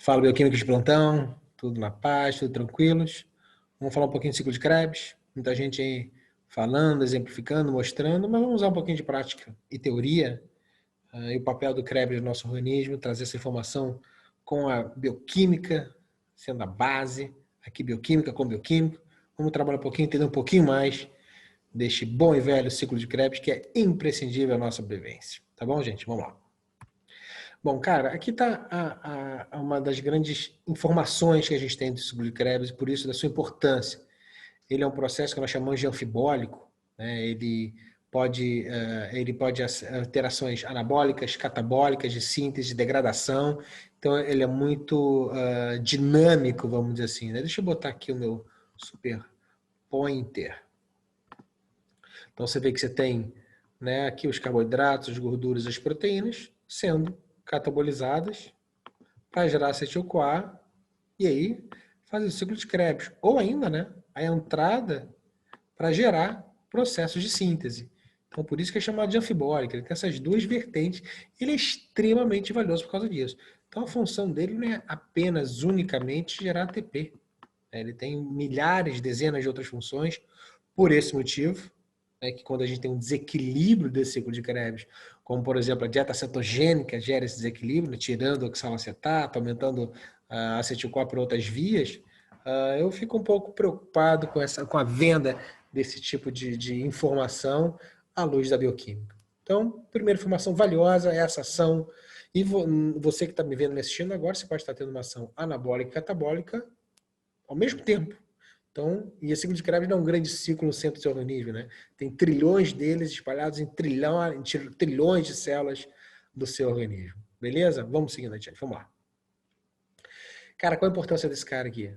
Fala, bioquímicos de plantão, tudo na paz, tudo tranquilos. Vamos falar um pouquinho de ciclo de Krebs. Muita gente aí falando, exemplificando, mostrando, mas vamos usar um pouquinho de prática e teoria e o papel do Krebs no nosso organismo, trazer essa informação com a bioquímica, sendo a base, aqui bioquímica com bioquímico. Vamos trabalhar um pouquinho, entender um pouquinho mais deste bom e velho ciclo de Krebs, que é imprescindível à nossa sobrevivência. Tá bom, gente? Vamos lá. Bom, cara, aqui está uma das grandes informações que a gente tem do ciclo de Krebs e por isso da sua importância. Ele é um processo que nós chamamos de anfibólico, né? Ele pode ter ações anabólicas, catabólicas, de síntese, de degradação. Então, ele é muito dinâmico, vamos dizer assim, né? Deixa eu botar aqui o meu super pointer. Então, você vê que você tem, né, aqui os carboidratos, as gorduras, as proteínas sendo catabolizadas para gerar acetil-CoA e aí fazer o ciclo de Krebs. Ou ainda, né, a entrada para gerar processos de síntese. Então, por isso que é chamado de anfibólico. Ele tem essas duas vertentes. Ele é extremamente valioso por causa disso. Então, a função dele não é apenas, unicamente, gerar ATP. Ele tem milhares, dezenas de outras funções. Por esse motivo, que quando a gente tem um desequilíbrio desse ciclo de Krebs, como, por exemplo, a dieta cetogênica gera esse desequilíbrio, tirando o oxalacetato, aumentando a acetil-CoA por outras vias, eu fico um pouco preocupado com a venda desse tipo de informação à luz da bioquímica. Então, primeira informação valiosa é essa ação. E você que está me vendo me assistindo agora, você pode estar tendo uma ação anabólica e catabólica ao mesmo tempo. Então, e esse ciclo de Krebs não é um grande ciclo no centro do seu organismo, né? Tem trilhões deles espalhados em trilhões de células do seu organismo. Beleza? Vamos seguindo adiante, vamos lá. Cara, qual a importância desse cara aqui?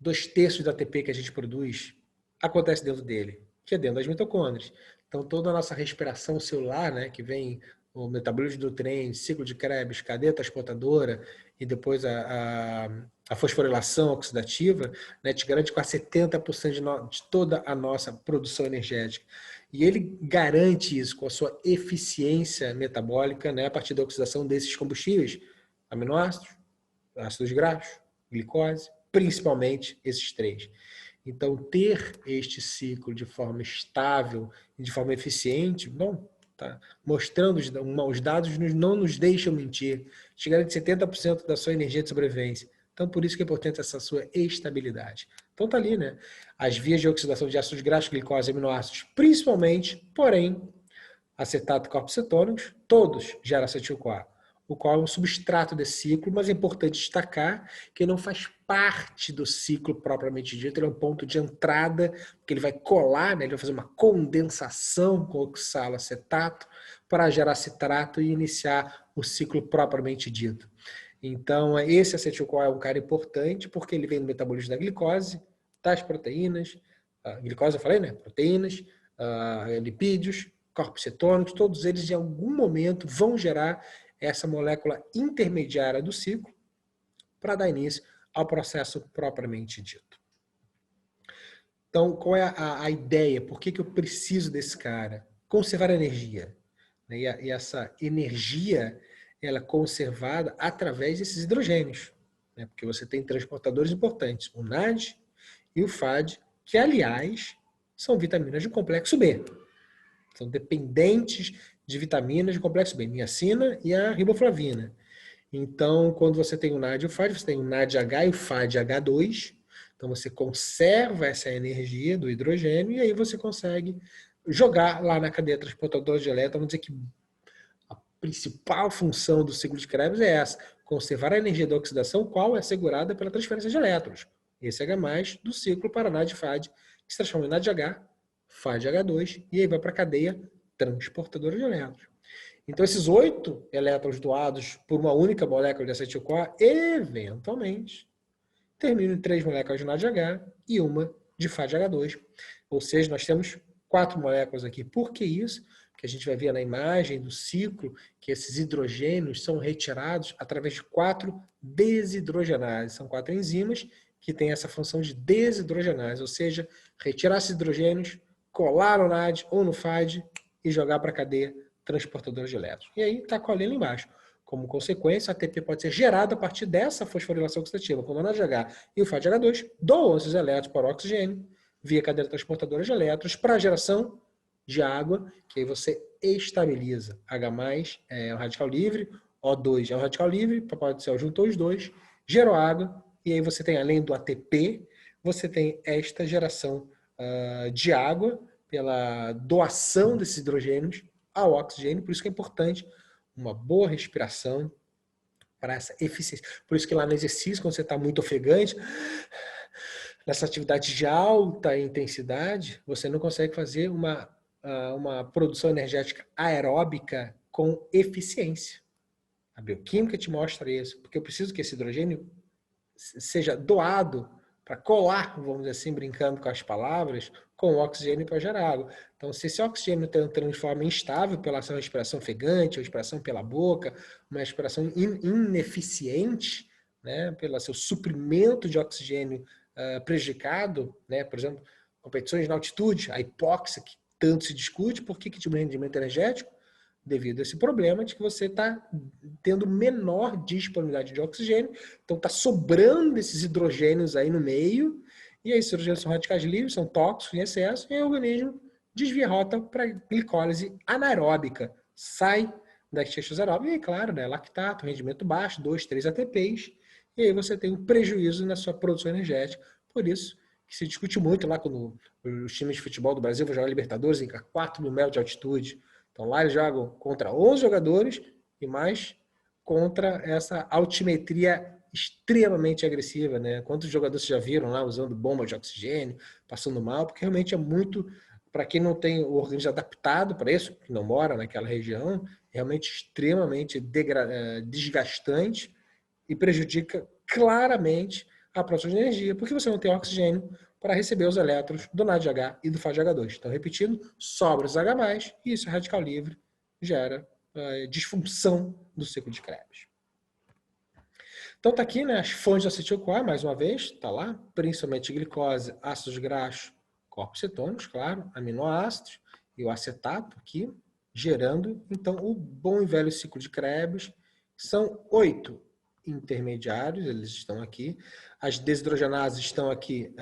2/3 da ATP que a gente produz acontece dentro dele, que é dentro das mitocôndrias. Então, toda a nossa respiração celular, né, que vem o metabolismo de nutrientes, ciclo de Krebs, cadeia transportadora e depois a fosforilação oxidativa, né, te garante quase 70% de toda a nossa produção energética. E ele garante isso com a sua eficiência metabólica, né, a partir da oxidação desses combustíveis, aminoácidos, ácidos graxos, glicose, principalmente esses três. Então, ter este ciclo de forma estável e de forma eficiente, bom, tá mostrando, os dados não nos deixam mentir, chegaram de 70% da sua energia de sobrevivência. Então, por isso que é importante essa sua estabilidade. Então, tá ali, né? As vias de oxidação de ácidos graxos, glicose e aminoácidos, principalmente, porém, acetato e corpos cetônicos, todos geram acetil-CoA, o qual é um substrato desse ciclo, mas é importante destacar que não faz parte do ciclo propriamente dito, ele é um ponto de entrada, que ele vai colar, né, ele vai fazer uma condensação com oxalacetato para gerar citrato e iniciar o ciclo propriamente dito. Então, esse acetil-CoA é um cara importante, porque ele vem do metabolismo da glicose, das proteínas, glicose eu falei, né? Proteínas, lipídios, corpos cetônicos, todos eles em algum momento vão gerar essa molécula intermediária do ciclo para dar início ao processo propriamente dito. Então, qual é a ideia? Por que eu preciso desse cara? Conservar a energia. E essa energia ela é conservada através desses hidrogênios, né? Porque você tem transportadores importantes, o NAD e o FAD, que, aliás, são vitaminas do complexo B. São dependentes de vitaminas do complexo B, niacina e a riboflavina. Então, quando você tem o NAD e o FAD, você tem o NADH e o FADH2. Então, você conserva essa energia do hidrogênio e aí você consegue jogar lá na cadeia transportadora de elétrons. Vamos dizer que a principal função do ciclo de Krebs é essa, conservar a energia da oxidação, qual é assegurada pela transferência de elétrons. Esse H+, do ciclo para NAD e FAD, que se transforma em NADH, FADH2, e aí vai para a cadeia transportadora de elétrons. Então, esses 8 elétrons doados por uma única molécula de acetil-CoA, eventualmente, terminam em 3 moléculas de NADH e uma de FADH2. Ou seja, nós temos 4 moléculas aqui. Por que isso? Porque a gente vai ver na imagem do ciclo que esses hidrogênios são retirados através de 4 desidrogenases. São 4 enzimas que têm essa função de desidrogenase, ou seja, retirar esses hidrogênios, colar no NAD ou no FAD e jogar para a cadeia transportadora de elétrons. E aí está a colinha ali embaixo. Como consequência, a ATP pode ser gerada a partir dessa fosforilação oxidativa. Quando o NADH e o FADH2 doam esses elétrons para o oxigênio via cadeia transportadora de elétrons para a geração de água, que aí você estabiliza. H+ é o radical livre, O2 é o radical livre, papai do céu juntou os dois, gerou água, e aí você tem, além do ATP, você tem esta geração de água pela doação desses hidrogênios ao oxigênio, por isso que é importante uma boa respiração para essa eficiência. Por isso que lá no exercício, quando você está muito ofegante, nessa atividade de alta intensidade, você não consegue fazer uma produção energética aeróbica com eficiência. A bioquímica te mostra isso, porque eu preciso que esse hidrogênio seja doado para colar, vamos dizer assim, brincando com as palavras, com o oxigênio para gerar água. Então, se esse oxigênio está entrando de forma instável pela sua respiração ofegante, ou respiração pela boca, uma respiração ineficiente, né, pelo seu suprimento de oxigênio prejudicado, né, por exemplo, competições na altitude, a hipóxia, que tanto se discute, por que tipo de rendimento energético? Devido a esse problema de que você está tendo menor disponibilidade de oxigênio, então está sobrando esses hidrogênios aí no meio, e aí esses hidrogênios são radicais livres, são tóxicos em excesso, e aí o organismo desvia a rota para glicólise anaeróbica, sai das textos aeróbicas, e claro, né, lactato, rendimento baixo, 2, 3 ATPs, e aí você tem um prejuízo na sua produção energética. Por isso que se discute muito lá quando os times de futebol do Brasil vão jogar Libertadores em 4.000 metros de altitude. Então lá eles jogam contra 11 jogadores e mais contra essa altimetria extremamente agressiva, né? Quantos jogadores já viram lá usando bomba de oxigênio, passando mal, porque realmente é muito, para quem não tem o organismo adaptado para isso, que não mora naquela região, realmente extremamente desgastante e prejudica claramente a produção de energia, porque você não tem oxigênio para receber os elétrons do NADH e do FADH2. Então, repetindo, sobra os H+, e isso é radical livre, gera disfunção do ciclo de Krebs. Então, está aqui, né, as fontes de acetil-CoA, mais uma vez, está lá, principalmente glicose, ácidos graxos, corpos cetônicos, claro, aminoácidos, e o acetato aqui, gerando, então, o bom e velho ciclo de Krebs. São 8 intermediários, eles estão aqui. As desidrogenases estão aqui.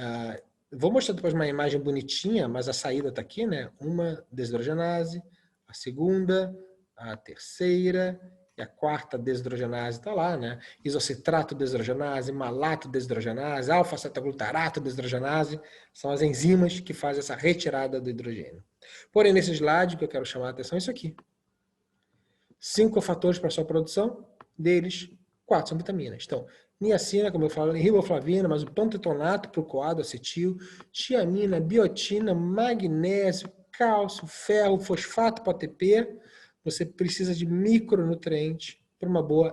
Vou mostrar depois uma imagem bonitinha, mas a saída está aqui, né? Uma desidrogenase, a segunda, a terceira e a quarta desidrogenase está lá, né? Isocitrato desidrogenase, malato desidrogenase, alfa-cetoglutarato desidrogenase, são as enzimas que fazem essa retirada do hidrogênio. Porém, nesse slide, que eu quero chamar a atenção é isso aqui. 5 fatores para sua produção, deles 4 são vitaminas. Então, niacina, como eu falei, riboflavina, mas o pantetonato para o coado acetil, tiamina, biotina, magnésio, cálcio, ferro, fosfato para ATP. Você precisa de micronutrientes para uma boa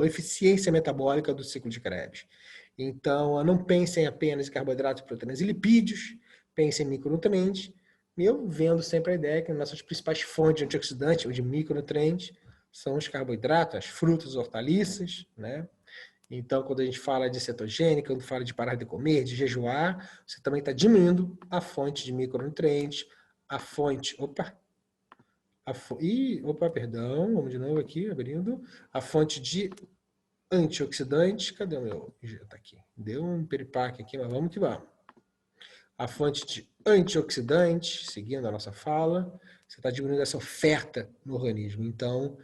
eficiência metabólica do ciclo de Krebs. Então, não pensem apenas em carboidratos, proteínas e lipídios, pensem em micronutrientes. E eu vendo sempre a ideia que nossas principais fontes de antioxidantes ou de micronutrientes são os carboidratos, as frutas, as hortaliças, né? Então, quando a gente fala de cetogênica, quando fala de parar de comer, de jejuar, você também está diminuindo a fonte de micronutrientes, a fonte... perdão, vamos de novo aqui, abrindo. A fonte de antioxidantes, cadê o meu? Tá aqui. Deu um peripaque aqui, mas vamos que vamos. A fonte de antioxidantes, seguindo a nossa fala, você está diminuindo essa oferta no organismo. Então,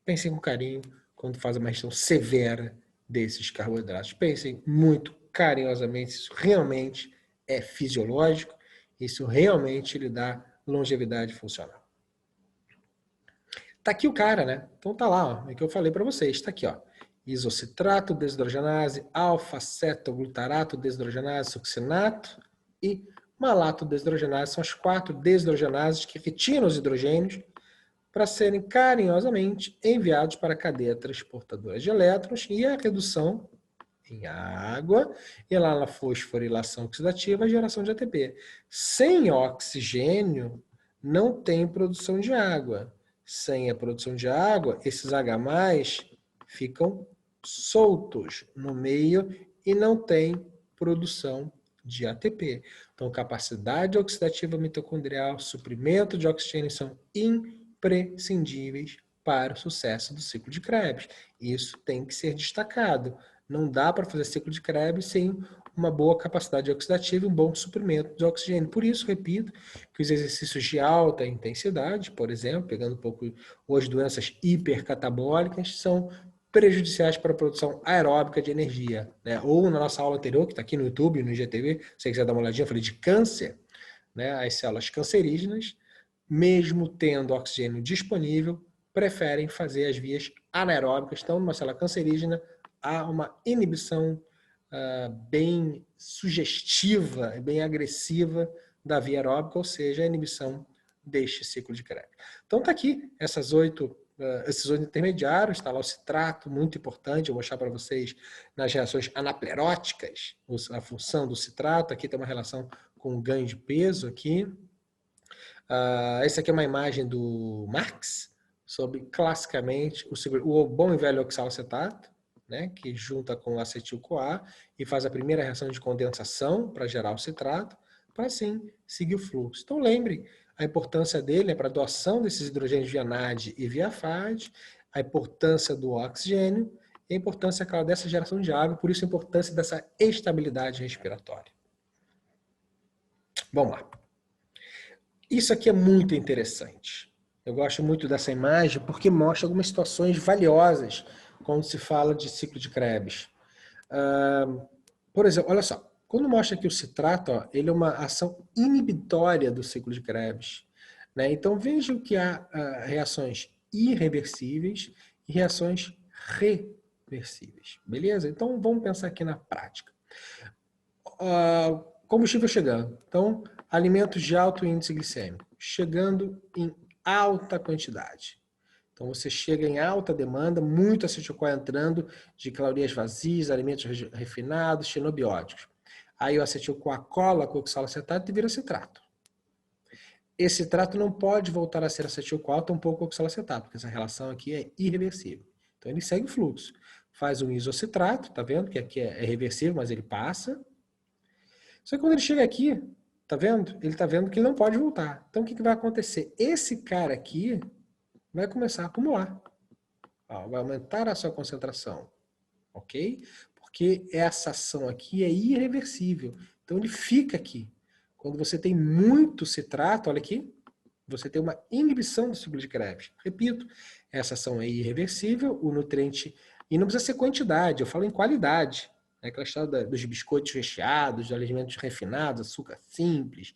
pensem com carinho quando faz uma gestão severa desses carboidratos. Pensem muito carinhosamente, isso realmente é fisiológico, isso realmente lhe dá longevidade funcional. Tá aqui o cara, né? Então tá lá, ó, é que eu falei para vocês, tá aqui, ó. Isocitrato, desidrogenase, alfa-cetoglutarato, desidrogenase, succinato e malato desidrogenase. São as 4 desidrogenases que retiram os hidrogênios para serem carinhosamente enviados para a cadeia transportadora de elétrons e a redução em água e lá na fosforilação oxidativa a geração de ATP. Sem oxigênio não tem produção de água. Sem a produção de água, esses H+ ficam soltos no meio e não tem produção de ATP. Então, capacidade oxidativa mitocondrial, suprimento de oxigênio são imprescindíveis para o sucesso do ciclo de Krebs. Isso tem que ser destacado. Não dá para fazer ciclo de Krebs sem uma boa capacidade oxidativa e um bom suprimento de oxigênio. Por isso, repito, que os exercícios de alta intensidade, por exemplo, pegando um pouco hoje doenças hipercatabólicas, são prejudiciais para a produção aeróbica de energia. Né? Ou na nossa aula anterior, que está aqui no YouTube, no IGTV, se você quiser dar uma olhadinha, eu falei de câncer, né? As células cancerígenas, mesmo tendo oxigênio disponível, preferem fazer as vias anaeróbicas. Então, numa célula cancerígena, há uma inibição bem sugestiva, bem agressiva da via aeróbica, ou seja, a inibição deste ciclo de Krebs. Então, está aqui esses oito intermediários, está lá o citrato, muito importante, eu vou mostrar para vocês nas reações anapleróticas, a função do citrato, aqui tem uma relação com o ganho de peso aqui. Essa aqui é uma imagem do Marx, sobre classicamente o bom e velho oxalacetato, né, que junta com o acetil-CoA e faz a primeira reação de condensação para gerar o citrato, para assim seguir o fluxo. Então lembre a importância dele para a doação desses hidrogênios via NAD e via FAD, a importância do oxigênio e a importância, claro, dessa geração de água, por isso a importância dessa estabilidade respiratória. Vamos lá. Isso aqui é muito interessante. Eu gosto muito dessa imagem porque mostra algumas situações valiosas quando se fala de ciclo de Krebs. Por exemplo, olha só, quando mostra aqui o citrato, ó, ele é uma ação inibitória do ciclo de Krebs. Né? Então vejam que há reações irreversíveis e reações reversíveis. Beleza? Então vamos pensar aqui na prática. Combustível chegando. Então, alimentos de alto índice glicêmico, chegando em alta quantidade. Então, você chega em alta demanda, muito acetil-CoA entrando, de calorias vazias, alimentos refinados, xenobióticos. Aí o acetil-CoA cola com o oxalacetato e vira citrato. Esse citrato não pode voltar a ser acetil-CoA, tampouco oxalacetato, porque essa relação aqui é irreversível. Então, ele segue o fluxo. Faz um isocitrato, tá vendo? Que aqui é reversível, mas ele passa. Só que quando ele chega aqui, tá vendo? Ele tá vendo que ele não pode voltar. Então, o que vai acontecer? Esse cara aqui vai começar a acumular. Vai aumentar a sua concentração. Ok? Porque essa ação aqui é irreversível. Então, ele fica aqui. Quando você tem muito citrato, olha aqui, você tem uma inibição do ciclo de Krebs. Repito, essa ação é irreversível, o nutriente... E não precisa ser quantidade, eu falo em qualidade. Aquela história dos biscoitos recheados, de alimentos refinados, açúcar simples,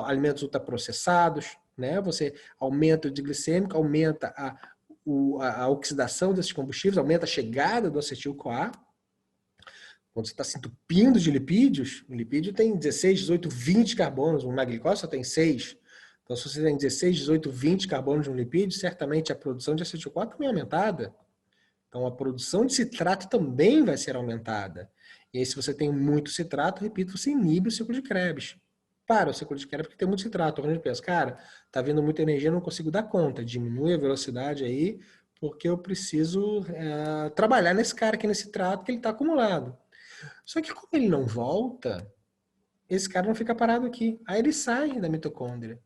alimentos ultraprocessados, né? Você aumenta o índice glicêmico, aumenta a oxidação desses combustíveis, aumenta a chegada do acetil-CoA. Quando você está se entupindo de lipídios, o lipídio tem 16, 18, 20 carbonos, uma glicose só tem 6. Então, se você tem 16, 18, 20 carbonos de um lipídio, certamente a produção de acetil-CoA também é aumentada. Então, a produção de citrato também vai ser aumentada. E aí, se você tem muito citrato, repito, você inibe o ciclo de Krebs. Para o ciclo de Krebs, porque tem muito citrato. Quando a gente pensa, cara, tá vindo muita energia, não consigo dar conta. Diminui a velocidade aí, porque eu preciso trabalhar nesse cara aqui, nesse citrato, que ele está acumulado. Só que como ele não volta, esse cara não fica parado aqui. Aí ele sai da mitocôndria,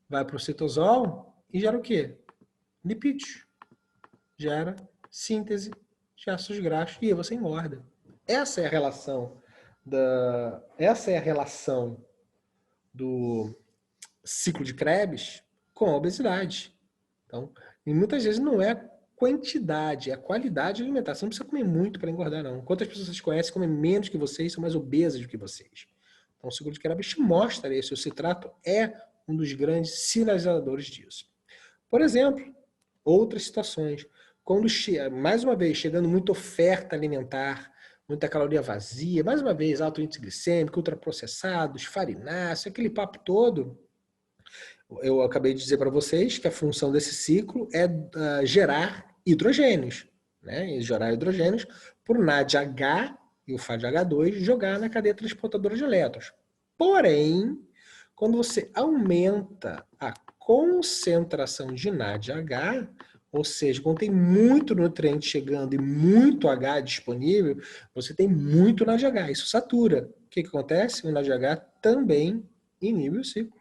vai para o citosol e gera o quê? Lipídio. Gera síntese de ácidos graxos e aí você engorda. Essa é a relação do ciclo de Krebs com a obesidade. Então, e muitas vezes não é a quantidade, é a qualidade alimentar. Você não precisa comer muito para engordar, não. Quantas pessoas vocês conhecem comem menos que vocês, são mais obesas do que vocês? Então, o ciclo de Krebs mostra isso. O citrato é um dos grandes sinalizadores disso. Por exemplo, outras situações. Quando, mais uma vez, chegando muita oferta alimentar, muita caloria vazia, mais uma vez, alto índice glicêmico, ultraprocessados, farináceo, aquele papo todo, eu acabei de dizer para vocês que a função desse ciclo é gerar hidrogênios, né? E gerar hidrogênios por NADH e o FADH2 jogar na cadeia transportadora de elétrons. Porém, quando você aumenta a concentração de NADH, ou seja, quando tem muito nutriente chegando e muito H disponível, você tem muito NADH, isso satura. O que acontece? O NADH também inibe o ciclo.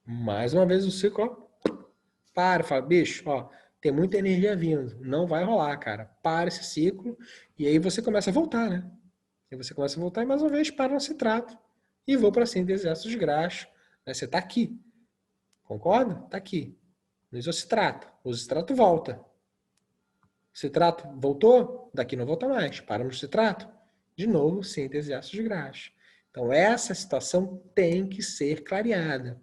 Mais uma vez o ciclo para, fala, bicho, ó, tem muita energia vindo, não vai rolar, cara. Para esse ciclo e aí você começa a voltar, né? E você começa a voltar e mais uma vez para no citrato e vou para a síntese de ácidos graxos. Né? Você está aqui, concorda? Está aqui. No isocitrato. O isocitrato volta. O citrato voltou? Daqui não volta mais. Para no citrato. De novo, síntese de ácidos graxos. Então, essa situação tem que ser clareada.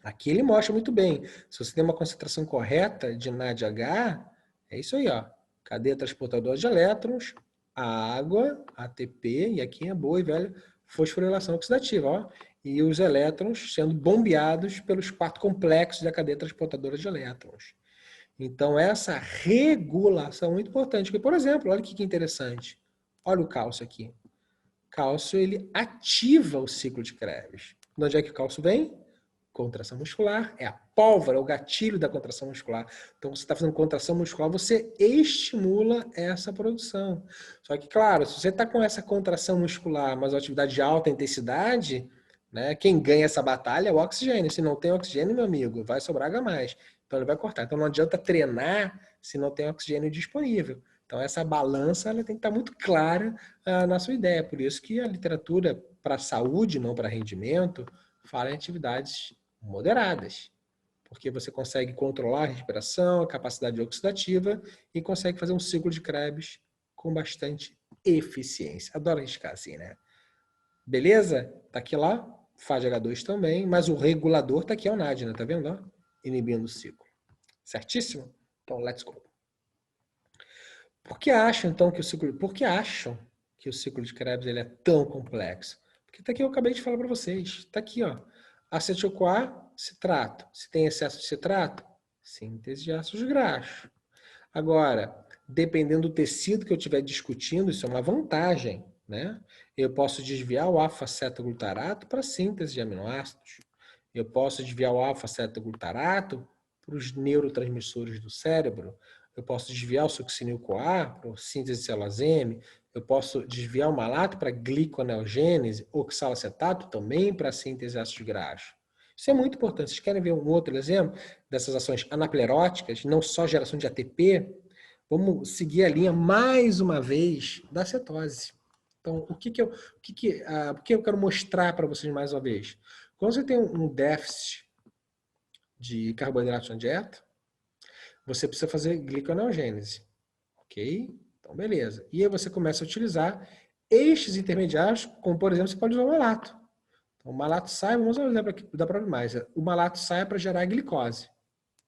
Aqui ele mostra muito bem. Se você tem uma concentração correta de NADH, é isso aí, ó. Cadeia transportadora de elétrons, a água, ATP, e aqui é boa e velha fosforilação oxidativa, ó. E os elétrons sendo bombeados pelos 4 complexos da cadeia transportadora de elétrons. Então, essa regulação é muito importante. Porque, por exemplo, olha que interessante. Olha o cálcio aqui. O cálcio, ele ativa o ciclo de Krebs. De onde é que o cálcio vem? Contração muscular, é a pólvora, é o gatilho da contração muscular. Então, você está fazendo contração muscular, você estimula essa produção. Só que, claro, se você está com essa contração muscular, mas uma atividade de alta intensidade, né, quem ganha essa batalha é o oxigênio. Se não tem oxigênio, meu amigo, vai sobrar H+. Então, ele vai cortar. Então, não adianta treinar se não tem oxigênio disponível. Então, essa balança ela tem que estar muito clara na sua ideia. Por isso que a literatura para saúde, não para rendimento, fala em atividades moderadas, porque você consegue controlar a respiração, a capacidade oxidativa e consegue fazer um ciclo de Krebs com bastante eficiência. Adoro arriscar assim, né? Beleza? Tá aqui lá, FADH2 também, mas o regulador tá aqui, é o NAD, né? Tá vendo? Ó? Inibindo o ciclo. Certíssimo? Então, let's go. Por que acham, então, que o ciclo de Krebs ele é tão complexo? Porque tá aqui, eu acabei de falar para vocês. Tá aqui, ó. Acetil-CoA, citrato. Se tem excesso de citrato, síntese de ácidos graxos. Agora, dependendo do tecido que eu estiver discutindo, isso é uma vantagem, né? Eu posso desviar o alfa-cetoglutarato para síntese de aminoácidos. Eu posso desviar o alfa-cetoglutarato para os neurotransmissores do cérebro. Eu posso desviar o succinil-CoA para síntese de células M. Eu posso desviar o malato para gliconeogênese, oxalacetato também para síntese de ácidos graxos. Isso é muito importante. Vocês querem ver um outro exemplo dessas ações anapleróticas, não só geração de ATP? Vamos seguir a linha mais uma vez da cetose. Então, o que eu quero mostrar para vocês mais uma vez? Quando você tem um déficit de carboidratos na dieta, você precisa fazer gliconeogênese, ok? Então, beleza. E aí você começa a utilizar estes intermediários, como por exemplo, você pode usar o malato. Então, o malato sai, vamos usar o exemplo aqui da prova mais. O malato sai para gerar glicose.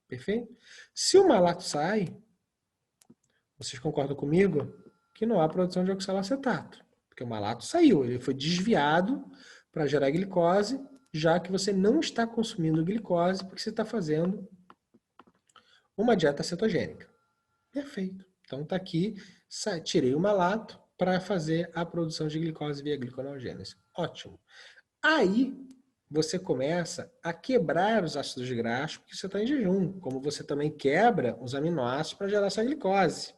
Perfeito? Se o malato sai, vocês concordam comigo que não há produção de oxalacetato, porque o malato saiu, ele foi desviado para gerar glicose, já que você não está consumindo glicose porque você está fazendo uma dieta cetogênica. Perfeito. Então está aqui, tirei o malato para fazer a produção de glicose via gliconeogênese. Ótimo. Aí você começa a quebrar os ácidos graxos porque você está em jejum, como você também quebra os aminoácidos para gerar essa glicose.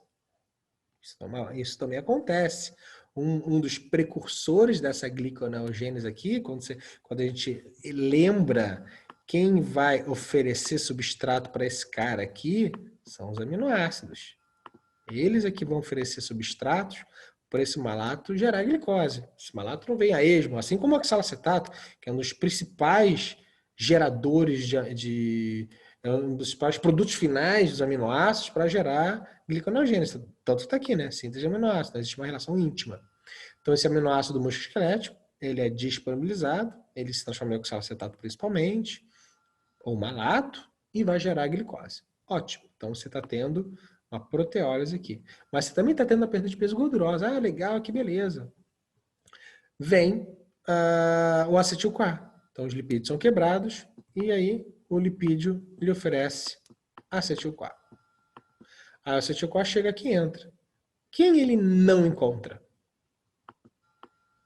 Isso também acontece. Um dos precursores dessa gliconeogênese aqui, quando a gente lembra quem vai oferecer substrato para esse cara aqui, são os aminoácidos. Eles é que vão oferecer substratos para esse malato gerar glicose. Esse malato não vem a esmo, assim como o oxalacetato, que é um dos principais geradores é um dos principais produtos finais dos aminoácidos para gerar gliconeogênese. Tanto está aqui, né? Síntese de aminoácidos, existe uma relação íntima. Então, esse aminoácido musculoesquelético, ele é disponibilizado, ele se transforma em oxalacetato principalmente, ou malato, e vai gerar glicose. Ótimo. Então, você está tendo uma proteólise aqui. Mas você também está tendo a perda de peso gordurosa. Ah, legal, que beleza. Vem o acetil-CoA. Então, os lipídios são quebrados e aí o lipídio lhe oferece acetil-CoA. A acetil-CoA chega aqui e entra. Quem ele não encontra?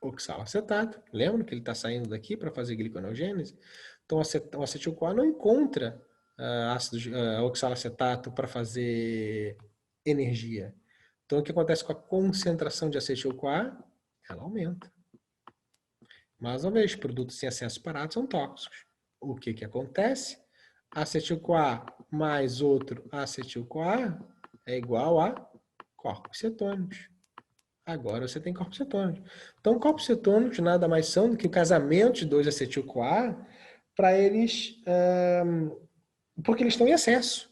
Oxalacetato. Lembra que ele está saindo daqui para fazer gliconeogênese? Então, o acetil-CoA não encontra oxalacetato para fazer energia. Então, o que acontece com a concentração de acetil-CoA? Ela aumenta. Mais uma vez, produtos sem acesso parados são tóxicos. O que acontece? acetil-CoA mais outro acetil-CoA é igual a corpos cetônicos. Agora você tem corpos cetônicos. Então, corpos cetônicos nada mais são do que o casamento de dois acetil-CoA para eles... porque eles estão em excesso.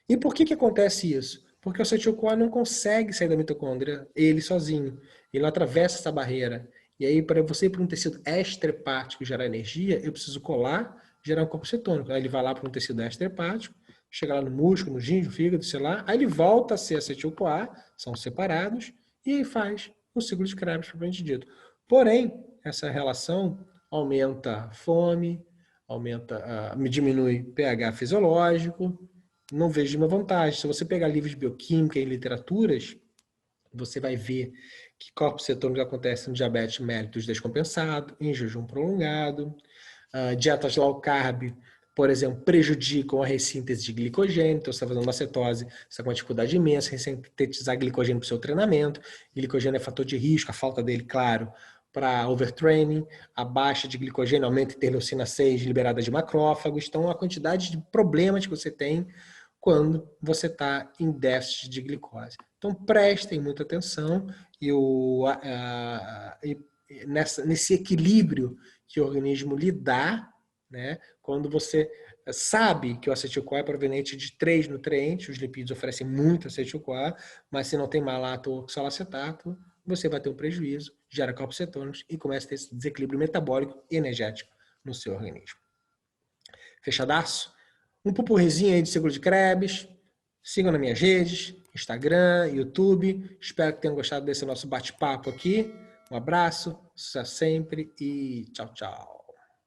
E por que acontece isso? Porque o acetil-CoA não consegue sair da mitocôndria ele sozinho. Ele não atravessa essa barreira. E aí, para você ir para um tecido extra-hepático gerar energia, eu preciso colar, gerar um corpo cetônico. Aí ele vai lá para um tecido extra-hepático, chega lá no músculo, no rim, no fígado, sei lá, aí ele volta a ser acetil-CoA, são separados, e aí faz o ciclo de Krebs, propriamente dito. Porém, essa relação aumenta a fome, diminui pH fisiológico, não vejo nenhuma vantagem. Se você pegar livros de bioquímica e literaturas, você vai ver que corpos cetônicos acontecem no diabetes mellitus descompensado, em jejum prolongado, dietas low carb, por exemplo, prejudicam a ressíntese de glicogênio, então você está fazendo uma cetose, você está com uma dificuldade imensa em sintetizar glicogênio para o seu treinamento, glicogênio é fator de risco, a falta dele, claro, para overtraining, a baixa de glicogênio aumenta a interleucina 6 liberada de macrófagos, então a quantidade de problemas que você tem quando você está em déficit de glicose. Então prestem muita atenção nesse equilíbrio que o organismo lhe dá, né? Quando você sabe que o acetil-CoA é proveniente de 3 nutrientes, os lipídios oferecem muito acetil-CoA, mas se não tem malato ou oxalacetato, você vai ter um prejuízo, gera corpos cetônicos e começa a ter esse desequilíbrio metabólico e energético no seu organismo. Fechadaço? Um pupurrizinho aí de ciclo de Krebs. Sigam nas minhas redes, Instagram, YouTube. Espero que tenham gostado desse nosso bate-papo aqui. Um abraço, sucesso sempre e tchau, tchau.